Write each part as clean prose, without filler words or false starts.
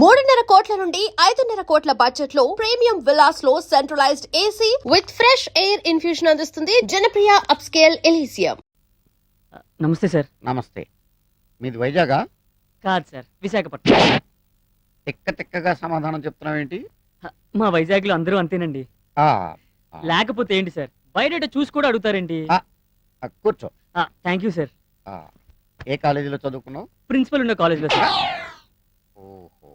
3.5 కోట్ల నుండి 5.5 కోట్ల బడ్జెట్ లో ప్రీమియం విల్లాస్ లో centralized AC with fresh air infusion అందిస్తుంది జనప్రియ అప్స్కేల్ ఎలీసియం. నమస్తే సార్. నమస్తే. మీది వైజాగా? కాదు సార్, విశాఖపట్నం. తిక్కగా సమాధానం చెప్తున్నావు ఏంటి? మా వైజాగ్లో అందరూ అంతేనండి. లేకపోతే ఏంటి సార్, బయట చూసి కూడా అడుగుతారేంటి? కూర్చో. Thank you sir. ఏ కాలేజీలో చదువుకున్నావు? ప్రిన్సిపల్ ఉన్న కాలేజీలో సార్. ఓహో,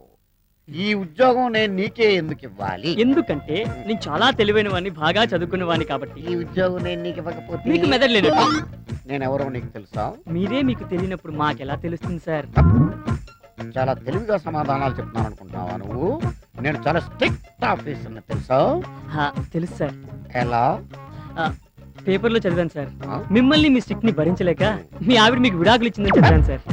ఈ ఉద్యోగం నేను నీకే ఎందుకు ఇవ్వాలి? ఎందుకంటే నేను చాలా తెలివైన వాడిని, బాగా చదువుకున్న వాడిని కాబట్టి. ఈ ఉద్యోగం నేను నీకు ఇవ్వకపోతే మీకు మెదడలేనట్టు. నేను ఎవరో నీకు తెలుసా? మీరే మీకు తెలియనప్పుడు మాకెలా తెలుస్తుంది సార్? చాలా తెలివిగా సమాధానాలు చెప్తున్నాను అనుకుంటున్నావా నువ్వు? నేను చాలా స్ట్రిక్ట్ ఆఫీసర్ని తెలుసా? తెలుసు సార్. ఎలా? పేపర్లో చదివాను సార్. మిమ్మల్ని మీ స్టిక్ ని భరించలేక మీ ఆవిడ మీకు విడాకులు ఇచ్చిందని చదివాను సార్.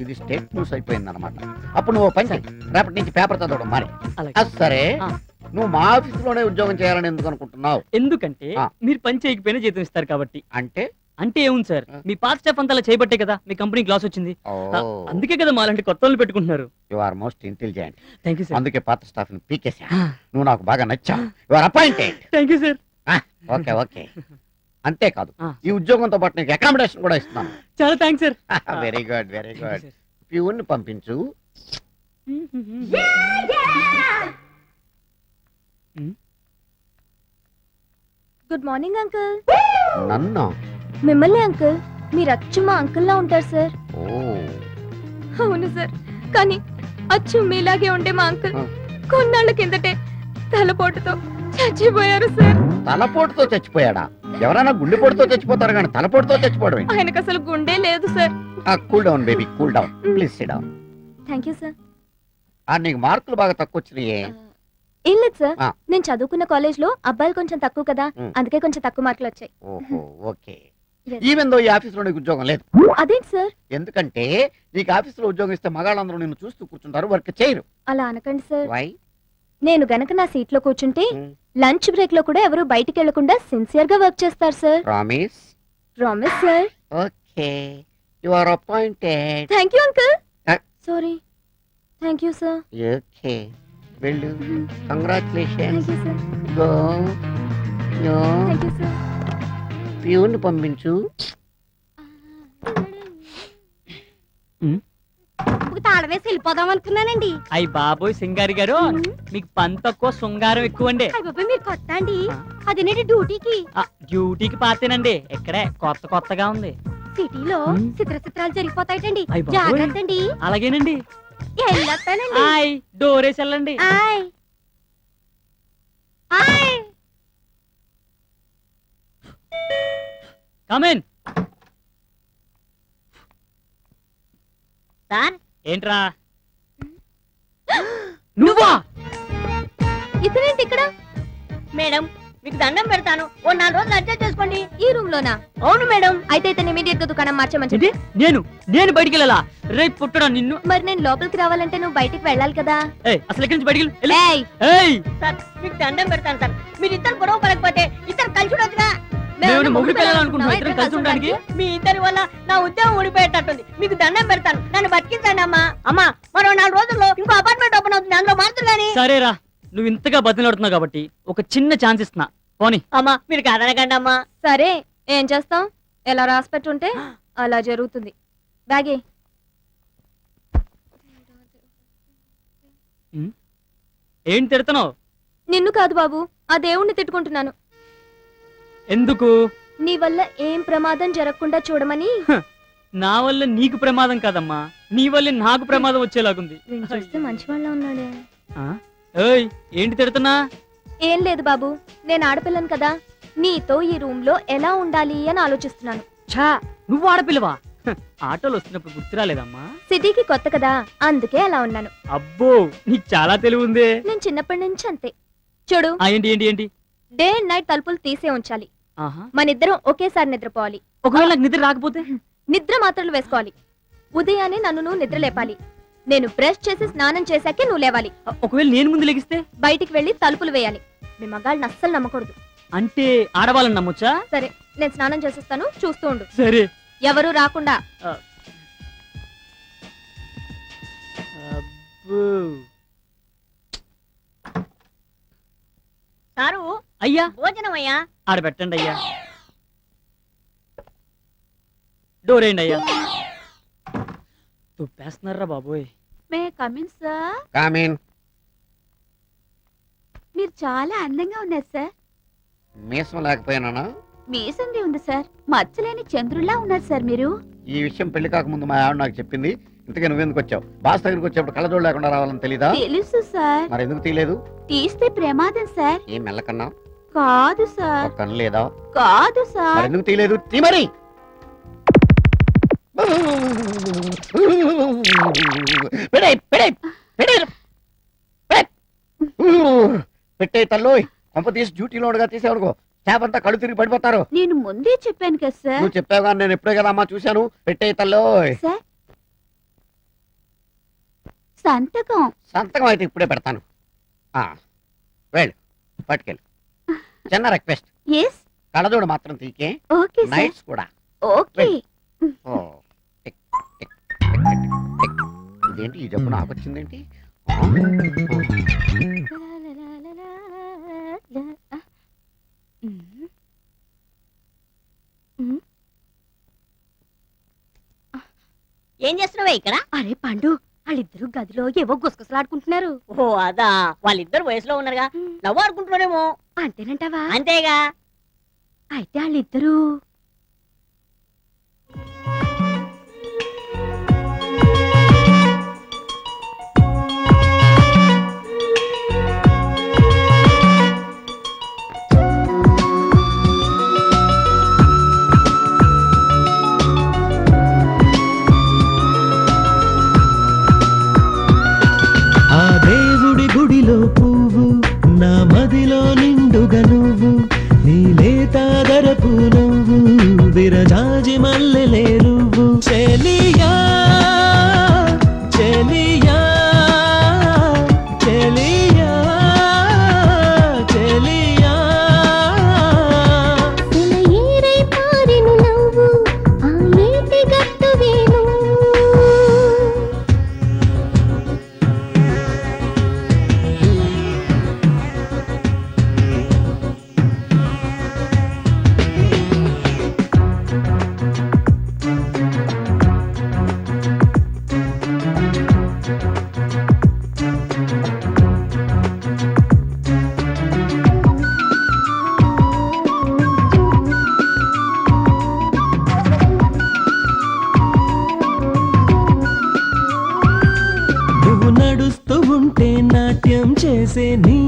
ఇది స్టేట్ న్యూస్ అయిపోయింది అనమాట. అప్పుడు నువ్వు పని చేయి, రేపటి నుంచి పేపర్ చదవడం మరి. సరే, నువ్వు మా ఆఫీసులోనే ఉద్యోగం చేయాలని ఎందుకు అనుకుంటున్నావు? ఎందుకంటే మీరు పని చేయకపోయినా జీతం ఇస్తారు కాబట్టి. అంటే ఏముంది సార్, మీ పాత స్టాఫ్ అంతా అలా చేయబట్టే కదా మీ కంపెనీ గ్లాస్ వచ్చింది. అందుకే కదా మాలాంటి కొత్త వాళ్ళు పెట్టుకుంటున్నారు. You are most intelligent. Thank you sir. అందుకే పాత స్టాఫ్ ని పీకేసా. నువ్వు నాకు బాగా నచ్చావు. You are appointed. Thank you sir. Okay okay. అంతేకాదు, ఈ ఉద్యోగంతో పాటు నీకు అకామిడేషన్ కూడా ఇస్తున్నాను. చాలా thanks sir. Very good very good. Peon పంపించు. Good morning uncle. నన్ను? మిమ్మల్ని అంకుల్. మీరు అచ్చు మా అంకుల్ లా ఉంటారు సార్. అవును సార్, కానీ అచ్చు మీలాగే ఉండే మా అంకుల్ కొన్నాళ్ళ కిందటే తలపోటుతో చచ్చిపోయారు సార్. తలపోటుతో చచ్చిపోయాడా? ఎవరైనా గుండెపోటుతో చచ్చిపోతారు కానీ తలపోటుతో చచ్చిపోవడం? ఆయనకు అసలు గుండె లేదు sir. Cool down baby, cool down. Please SIT down. Thank you sir. నీకు మార్కులు బాగా తక్కువ వచ్చినాయే? ఏం లేదు సార్, నేను చదువుకున్న కాలేజ్ లో అబ్బాయిలు కొంచెం తక్కువ కదా, అందుకే కొంచెం తక్కువ మార్కులు వచ్చాయి. ఓహో ఓకే. ఈవెన్ దో ఈ ఆఫీసులో నీకు ఉద్యోగం లేదు. అదేంటి సార్? ఎందుకంటే నీకు ఆఫీసులో ఉద్యోగం ఇస్తే మగాళ్ళందరూ నిన్ను చూస్తూ కూర్చుంటారు, వర్క్ చేయరు. అలా అనకండి సార్. వై? నేను గనక నా సీట్ లో కూర్చుంటే లంచ్ బ్రేక్ లో కూడా ఎవరు బయటికి వెళ్లకుండా సిన్సియర్ గా వర్క్ చేస్తారు sir. Promise? Promise sir. Okay, you are appointed. Thank you uncle. Sorry. Thank you sir. Okay, వెళ్ళు. Congratulations. Thank you sir. Go. No. Thank you sir. Peon పంపించు. తాళవేసి వెళ్ళిపోదాం అనుకున్నానండి. అయ్యి బాబోయ్ సింగారి గారు, మీకు పని తక్కువ శృంగారం ఎక్కువ అండి. మీరు కొత్త అండి? అదేనండి డ్యూటీకి. డ్యూటీకి పాతేనండి, ఇక్కడే కొత్తగా ఉంది. సిటీలో చిత్రాలు జరిగిపోతాయండి, జాగ్రత్త అండి. అలాగేనండి. వెళ్ళొస్తానండి. డోరేసి వెళ్ళండి. కమిన్. సార్. ఏంట్రా నువ్వా? ఇతనేంటి ఇక్కడ? మేడం మీకు దండం పెడతాను, ఓ 4 రోజులు అడ్జస్ట్ చేసుకోండి. ఈ రూమ్ లోనా? అవును మేడం. అయితే ఇతను ఇమీడియట్ గా దుకాణం మార్చమని చెప్పి. నేను బయటికి వెళ్ళాలా? రేపు పుట్టడా నిన్ను? మరి నేను లోపలికి రావాలంటే నువ్వు బయటికి వెళ్ళాలి కదా. అసలు ఎక్కడి నుంచి బయటికి సార్ మీకు దండం పెడతాను సార్, మీరు ఇద్దరు గొడవ పడకపోతే ఇద్దరు కలిసి ఉండొచ్చుగా. మీ ఇద్దరి వల్ల నా ఉద్యోగం ఊడిపోయేటట్టుంది. మీకు దండం పెడతాను, నన్ను బతికించండి అమ్మా. అమ్మా మరో 4 రోజుల్లో ఇంకో అపార్ట్మెంట్ ఓపెన్ అవుతుంది, అందులో మారుతుంది. కానీ సరేరా, నువ్వు ఇంతగా బతిలాడుతున్నావు కాబట్టి ఒక చిన్న ఛాన్స్ ఇస్తున్నా, పోనీ. అమ్మా మీరు కాదనకండి అమ్మా. సరే, ఏం చేస్తాం? ఎలా రాసి పెట్టుంటే అలా జరుగుతుంది. బ్యాగే. ఏంటి తిడుతున్నావు? నిన్ను కాదు బాబు, ఆ దేవుణ్ణి తిట్టుకుంటున్నాను. ఎందుకు? నీ వల్ల ఏం ప్రమాదం జరగకుండా చూడమని. నా వల్ల నీకు ప్రమాదం కాదమ్మా, నీ వల్ల నాకు ప్రమాదం వచ్చేలాగుంది. చూస్తే మంచి వాళ్ళ ఉన్నాడే. ఏంటి తిడుతున్నా? ఏం లేదు బాబు, నేను ఆడపిల్లను కదా, నీతో ఈ రూమ్ లో ఎలా ఉండాలి అని ఆలోచిస్తున్నాను. ఛా, నువ్వు ఆడపిల్లవా? ఆటోలు వస్తున్నప్పుడు గుర్తు రాలేదమ్మా? సిటీకి కొత్త కదా, అందుకే అలా ఉన్నాను. అబ్బో, నీకు చాలా తెలివి ఉంది. నేను చిన్నప్పటి నుంచి అంతే. చూడు. ఏంటి ఏంటి ఏంటి? డే అండ్ నైట్ తలుపులు తీసే ఉంచాలి. మనిద్దరం ఒకేసారి నిద్రపోవాలి. ఒకవేళ నాకు నిద్ర రాకపోతే? నిద్ర మాత్రలు వేసుకోవాలి. ఉదయాన్నే నన్ను నువ్వు నిద్ర లేపాలి. నేను బ్రష్ చేసి స్నానం చేశాకే నువ్వు లేవాలి. ఒకవేళ నేను ముందు లెగిస్తే? బయటికి వెళ్లి తలుపులు వేయాలి. మీ మగాళ్ళని అస్సలు నమ్మకూడదు. అంటే ఆడవాళ్ళని నమ్మొచ్చా? సరే, నేను స్నానం చేసేస్తాను, చూస్తూ ఉండు. సరే. ఎవరు రాకుండా. అబ్బో. సారు అయ్యా భోజనం అయ్యా. ఆడ పెట్టండి అయ్యా. డోర్ వేయండి అయ్యా. తుప్పేస్తున్నారా బాబోయ్. May come in sir. కామీన్. మీరు చాలా అందంగా ఉన్నారు సార్. మీసం లేకపోయినా మీసంది ఉంది సార్. మచ్చలేని చంద్రుల్లా ఉన్నారు సార్ మీరు. ఈ విషయం పెళ్లి కాకముందు మా ఆవిడ నాకు చెప్పింది. ఇంతకీ నువ్వెందుకు వచ్చావు? బాస్ దగ్గరికి వచ్చేప్పుడు కళ్ళజోడు లేకుండా రావాలని తెలీదా? తెలుసు సార్. మరి ఎందుకు తీయలేదు? తీస్తే ప్రమాదం సార్. ఏం మెల్లకన్నా? కాదు సార్. ఒక కన్ను లేదా? కాదు మరి సార్. ఎందుకు తీయలేదు? తీ మరి. పెడే పెడే పెడే పెట్టే తల్లు. కొంప తీసి డ్యూటీలో ఉండగా తీసేవనుకో స్టాఫ్ అంతా కళ్ళు తిరిగి పడిపోతారు. నేను ముందే చెప్పాను కదా సార్. నువ్వు చెప్పావు కానీ నేను ఎప్పుడే కదా అమ్మా చూశాను. పెట్టే తల్లు. సార్ సంతకం. సంతకం అయితే ఇప్పుడే పెడతాను. వెళ్ళు పట్టుకెళ్ళు. చిన్న రిక్వెస్ట్, ఎస్ కళ్ళజోడు మాత్రం తీకే. Okay sir. నైట్స్ కూడా. Okay. Oh, tick, tick, tick, tick, tick. ఇదేంటి ఈ జబ్బు నాకు వచ్చిందేంటి? ఏం చేస్తున్నావే ఇక్కడ? అరే పండు, వాళ్ళిద్దరు గదిలో ఏవో గుసగుసలాడుకుంటున్నారు. ఓ అదా, వాళ్ళిద్దరు వయసులో ఉన్నారుగా, నవ్వు ఆడుకుంటున్నారేమో. అంతేనంటావా? అంతేగా. అయితే వాళ్ళిద్దరు ఆ దేవుడి గుడిలో పువ్వు నా మదిలో నిండుగా నువ్వు నీలేతాదరపు నువ్వు విరజాజి మల్లెలే నువ్వు చెలియా చెలియా చెలియా చెలియా ఏరై పారెను నవ్వు ఆ ఏటి గట్టువేను. నువ్వు నడుస్తూ ఉంటే నాట్యం చేసే నీ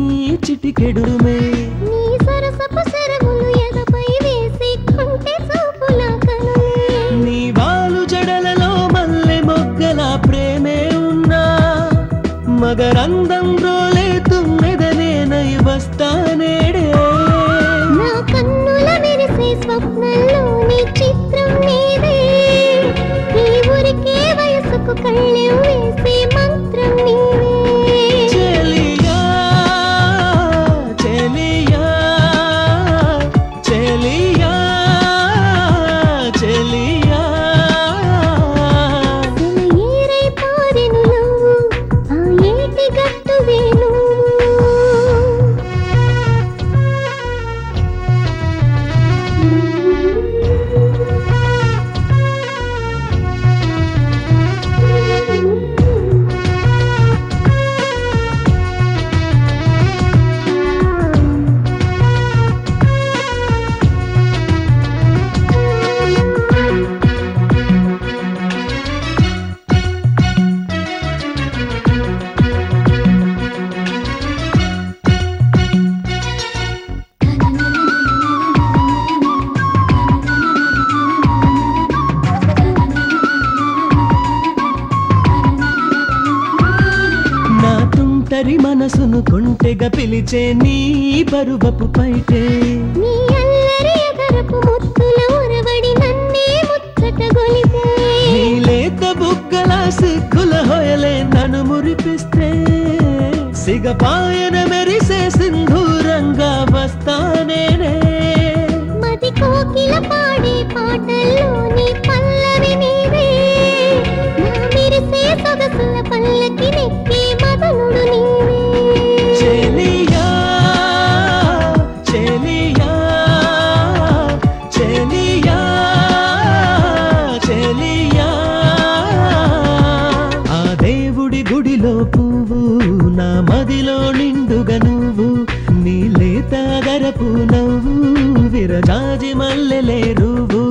చిటికెడుమే నీ సరసపు సరములు ఎదపై వేసి కుంటే చూపుల కనులే. నీ వాలు జడలలో మల్లె మొగ్గల ప్రేమే ఉన్నా మగరందం రోలే తుమ్మెదనేనై వస్తానేడే నా కన్నుల మెరిసే స్వప్నంలో నీ చిత్రం నీదే. ఈ ఊరికే వయసుకు కళ్ళెం వేసే మంత్రం నీవే. చెలియా చెలియా చెలియా చెలియా ఏరై పారెను నవ్వు ఆ ఏటి గట్టువేను. నా తుంటరి మనసును కొంటెగా పిలిచే నీ పరువపు పైటే నీ అల్లరి ఎగరపు ముత్తుల ఉరవడి నన్నే ముచ్చట గొలిపే. నీ లేత బుగ్గల సిగ్గుల హొయలే నన్ను మురిపిస్తే సిగపాయన మెరిసే సింధూరంగా వస్తానేనే మది కోకిల పాడే పాటల్లో నీ పల్లవి నీవే. నా మెరిసే సొగసుల పల్లకి నెక్కే మదనుడు నీవే. చెలియా మదిలో పువ్వు నా మదిలో నిండుగా నువ్వు నీ లేత గరపు నవ్వు విరజాజి మల్లెలే రువ్వు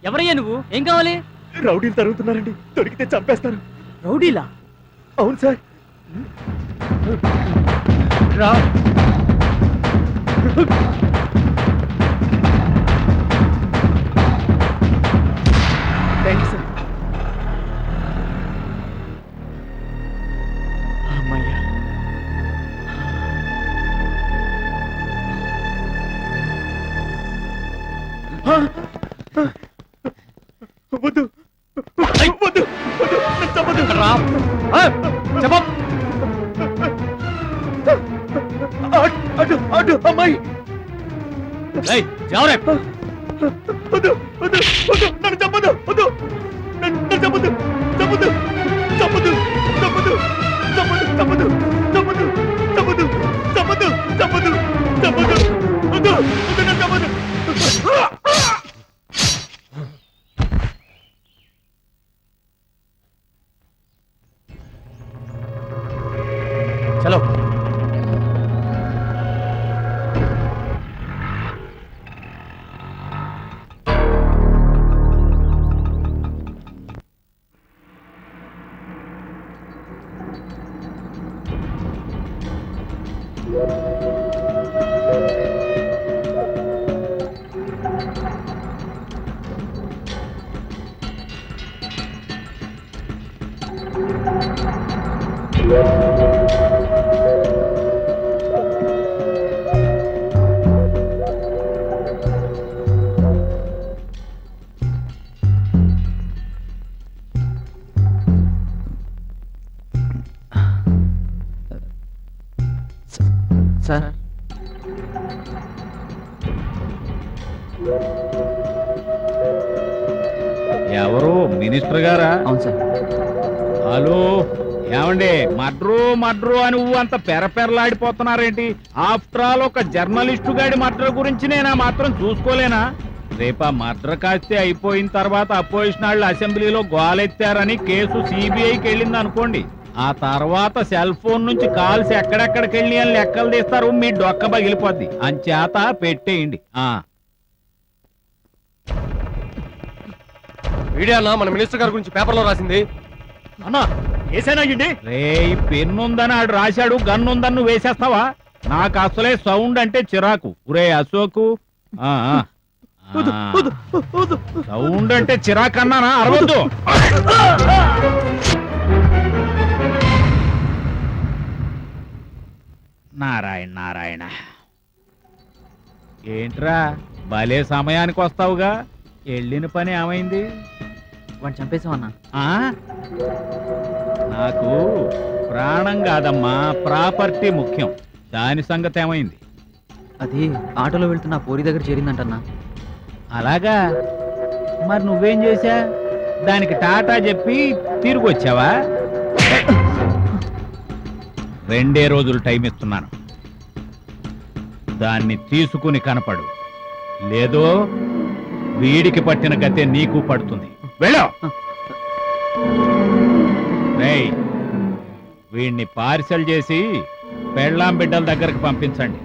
ఎవరయ్యా నువ్వు? ఏం కావాలి? రౌడీలు తరుగుతున్నారండి, దొరికితే చంపేస్తారు. రౌడీలా? అవును సార్. రా. Thank you sir. అమ్మయ్యా. వద్దు వద్దు వద్దు, నన్ను చంపొద్దు. చెప్పు. అటు అటు అమ్మాయి. జావరే. వద్దు వద్దు వద్దు, నన్ను చంపొద్దు. వద్దు, నన్ను చంపొద్దు. చంపొద్దు చంపొద్దు చంపొద్దు చంపొద్దు చంపొద్దు చంపొద్దు చంపొద్దు చంపొద్దు చంపొద్దు చంపొద్దు. వద్దు వద్దు, నన్ను చంపొద్దు. చలో. సార్, ఎవరు? మినిస్టర్ గారా? అవును సార్. హలో, ఏమండి మడ్రు అని నువ్వు అంత పెరపెరలాడిపోతున్నారేంటి? ఆఫ్టర్ ఆల్ ఒక జర్నలిస్టు గాడి మడ్ర గురించి నేను మాత్రం చూసుకోలేనా? రేపా మడ్ర కాస్తే అయిపోయిన తర్వాత అపోజిషన్ వాళ్ళు అసెంబ్లీలో గోలెత్తారని కేసు సిబిఐకి వెళ్ళింది అనుకోండి, ఆ తర్వాత సెల్ ఫోన్ నుంచి కాల్స్ ఎక్కడెక్కడికి వెళ్ళి అని లెక్కలు తీస్తారు, మీ డొక్క పగిలిపోద్ది. అంచేత పెట్టేయండి. మీడియాలో మన మినిస్టర్ గారి గురించి పేపర్లో రాసింది. అన్నా ఏసేనాయండి? రే పెన్నుందని ఆడు రాశాడు, గన్ను ఉందని నువ్వు వేసేస్తావా? నాకు అసలే సౌండ్ అంటే చిరాకు. ఒరే అశోకు, సౌండ్ అంటే చిరాకు అన్నానా? అరవద్దు. నారాయణ నారాయణ, ఏంట్రా భలే సమయానికి వస్తావుగా? వెళ్ళిన పని ఏమైంది? వాడిని చంపేసామన్నా. నాకు ప్రాణం కాదమ్మా, ప్రాపర్టీ ముఖ్యం. దాని సంగతి ఏమైంది? అది ఆటోలో వెళ్తున్న పోరి దగ్గర చేరిందంటన్నా. అలాగా? మరి నువ్వేం చేశా? దానికి టాటా చెప్పి తిరిగి వచ్చావా? 2 రోజులు టైం ఇస్తున్నాను, దాన్ని తీసుకుని కనపడు. లేదో వీడికి పట్టిన గతే నీకు పడుతుంది. వెళ్ళు. రేయ్, వీడిని పార్సల్ చేసి పెళ్ళాం బిడ్డల దగ్గరకు పంపించండి.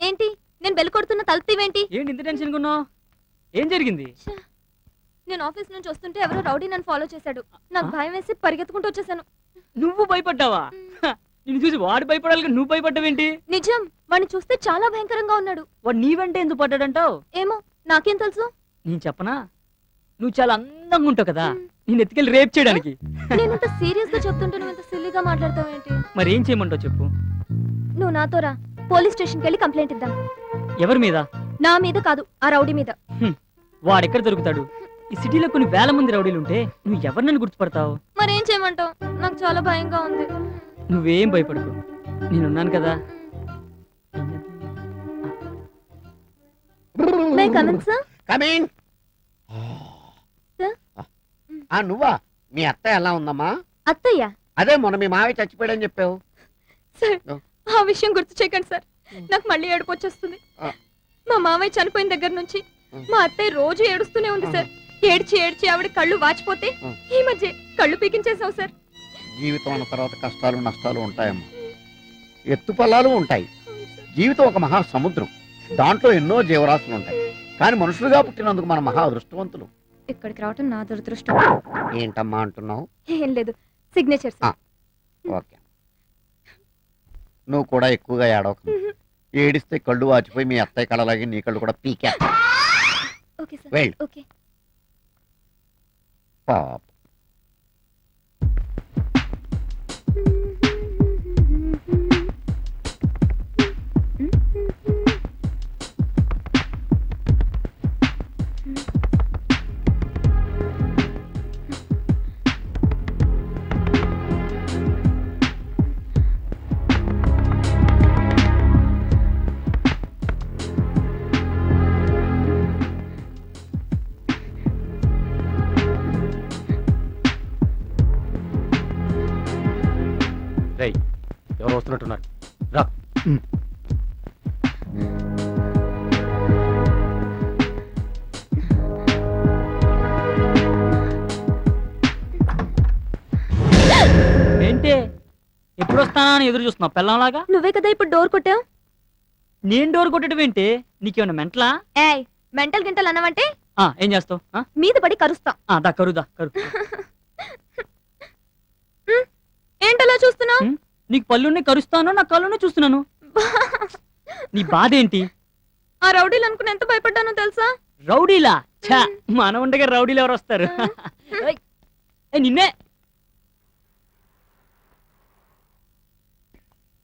ఏంటి నేను బెల్ కొడుతున్న తలుపుతీవేంటి? ఏంటి ఇంత టెన్షన్ ఉన్నావు? ఏం జరిగింది? నేను ఆఫీస్ నుంచి వస్తుంటే ఎవరో రౌడీ నన్ను ఫాలో చేశాడు. నాకు భయం వేసి పరిగెత్తుకుంటూ వచ్చేసాను. నువ్వు భయపడ్డావా? నిన్ను చూసి వాడు భయపడాలి, నువ్వు భయపడ్డావేంటి? నిజం, వాడిని చూస్తే చాలా భయంకరంగా ఉన్నాడు. వాడు నీ వెంట ఎందుకు పడ్డాడంటావు? ఏమో నాకేం తెలుసు. నేను చెప్పనా, నువ్వు చాలా అందంగా ఉంటావు కదా, నేను ఎత్తుకెళ్ళి రేప్ చేయడానికి. నేను ఇంత సీరియస్ గా చెప్తుంటే నువ్వు ఇంత సిల్లీగా మాట్లాడతావేంటి? మరి ఏం చేయమంటావు చెప్పు. నువ్వు నాతో రా, పోలీస్ స్టేషన్కి వెళ్ళి కంప్లైంట్ ఇద్దాం. ఎవరి మీద? నా మీద కాదు, ఆ రౌడీ మీద. వాడెక్కడ దొరుకుతాడు? ఈ సిటీలో కొన్ని వేల మంది రౌడీలు ఉంటే నువ్వు ఎవరినని గుర్తుపడతావు? మరేం చేయమంటావు? నాకు చాలా భయంగా ఉంది. నువ్వేం భయపడకు, నేనున్నాను కదా. మే కమిన్ సార్? కమింగ్. నువ్వా? మీ అత్త ఎలా ఉందమ్మా? అత్తయ్య? అదే మొన్న మీ మావి చచ్చిపోయాడని చెప్పావు. సార్, ఆ విషయం గుర్తు చేయకండి సార్, నాకు మళ్ళీ ఏడుపు వచ్చేస్తుంది. మా మామయ్య చనిపోయిన దగ్గర నుంచి మా అత్తయ్య రోజు ఏడుస్తూనే ఉంది సార్. ఏడ్చి ఏడ్చి ఆవిడ కళ్ళు వాచిపోతే ఈ మధ్య కళ్ళు పీకించేసావు సార్. జీవితం అన్న తర్వాత కష్టాలు నష్టాలు ఉంటాయమ్మా, ఎత్తుపల్లాలు ఉంటాయి. జీవితం ఒక మహా సముద్రం, దాంట్లో ఎన్నో జీవరాశులు ఉంటాయి. కానీ మనుషులుగా పుట్టినందుకు మన మహా అదృష్టవంతులు. ఇక్కడికి రావటం నా దురదృష్టం. ఏంటమ్మా అంటున్నావు? ఏం లేదు, సిగ్నేచర్ సార్. ఓకే, నువ్వు కూడా ఎక్కువగా ఏడవకు. ఏడిస్తే కళ్ళు వాచిపోయి మీ అత్తయ్య కళ్ళలాగే నీ కళ్ళు కూడా పీకా. Okay sir. వెళ్ళు. ఓకే. పాప. ఎవరు వస్తున్నట్టున్నారు? రా. ఏంటి ఎప్పుడు వస్తానా అని ఎదురు చూస్తున్నావు పెళ్ళంలాగా? నువ్వే కదా ఇప్పుడు డోర్ కొట్టావు. నేను డోర్ కొట్టడం ఏంటి? నీకేమన్నా మెంటలా? ఏయ్ మెంటల్ గింటల్ అన్నవంటే ఏం చేస్తావు? మీద పడి కరుస్తా. దా కరుదా కరు. ఏంటలా చూస్తున్నావు? నీకు పళ్ళునే కరుస్తాను, నా కళ్ళునే చూస్తున్నాను. నీ బాధ ఏంటి? ఆ రౌడీలు అనుకుని ఎంత భయపడ్డానో తెలుసా? రౌడీలా? ఛా, మన ఉండగా రౌడీలు ఎవరు వస్తారు? ఏయ్, నిన్నే